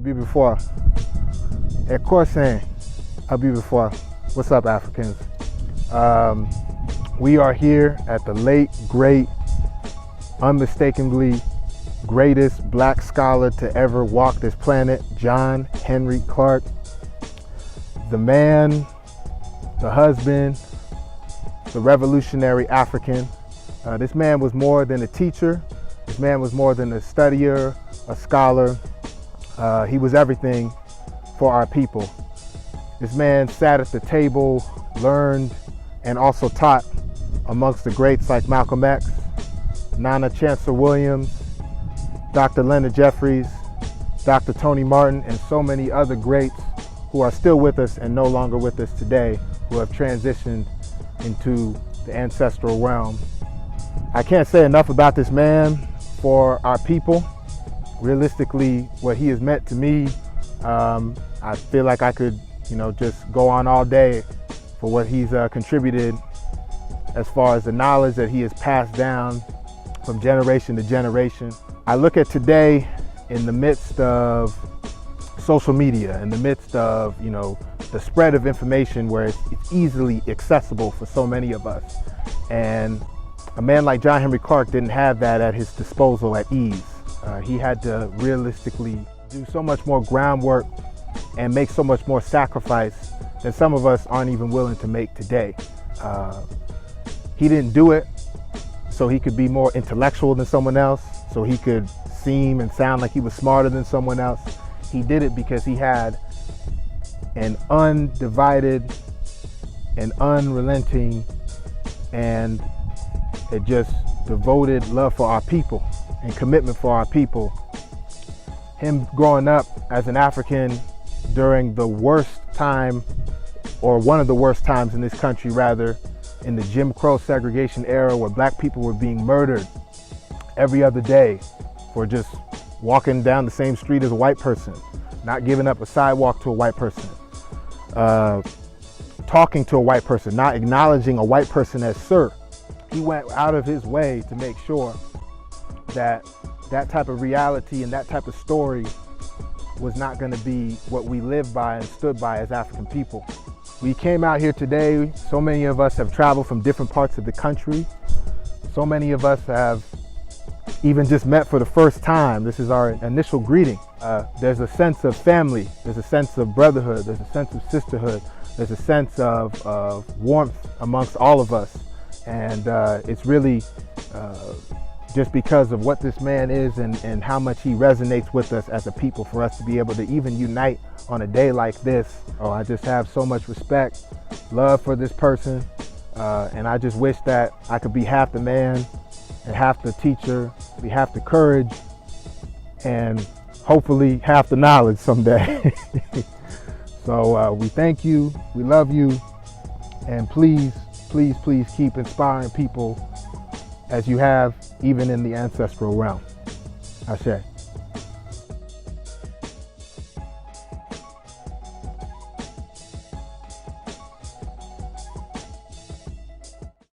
Before. Kwesi, before. What's up, Africans? We are here at the late, great, unmistakably greatest black scholar to ever walk this planet, John Henrik Clarke. The man, the husband, the revolutionary African. This man was more than a teacher. This man was more than a studier, a scholar. He was everything for our people. This man sat at the table, learned, and also taught amongst the greats like Malcolm X, Nana Chancellor Williams, Dr. Leonard Jeffries, Dr. Tony Martin, and so many other greats who are still with us and no longer with us today, who have transitioned into the ancestral realm. I can't say enough about this man for our people. Realistically, what he has meant to me, I feel like I could, just go on all day for what he's contributed as far as the knowledge that he has passed down from generation to generation. I look at today in the midst of social media, in the midst of, the spread of information where it's easily accessible for so many of us. And a man like John Henrik Clarke didn't have that at his disposal at ease. He had to realistically do so much more groundwork and make so much more sacrifice than some of us aren't even willing to make today. He didn't do it so he could be more intellectual than someone else, so he could seem and sound like he was smarter than someone else. He did it because he had an undivided and unrelenting and a just devoted love for our people and commitment for our people. Him growing up as an African during the worst time, or one of the worst times in this country rather, in the Jim Crow segregation era, where black people were being murdered every other day for just walking down the same street as a white person, not giving up a sidewalk to a white person, talking to a white person, not acknowledging a white person as sir. He went out of his way to make sure that that type of reality and that type of story was not going to be what we live by and stood by as African people. We came out here today, so many of us have traveled from different parts of the country. So many of us have even just met for the first time. This is our initial greeting. There's a sense of family, there's a sense of brotherhood, there's a sense of sisterhood, there's a sense of warmth amongst all of us. And it's really just because of what this man is and how much he resonates with us as a people, for us to be able to even unite on a day like this. Oh, I just have so much respect, love for this person, and I just wish that I could be half the man and half the teacher, be half the courage, and hopefully half the knowledge someday. So we thank you, we love you, and please keep inspiring people as you have even in the ancestral realm. Ashe.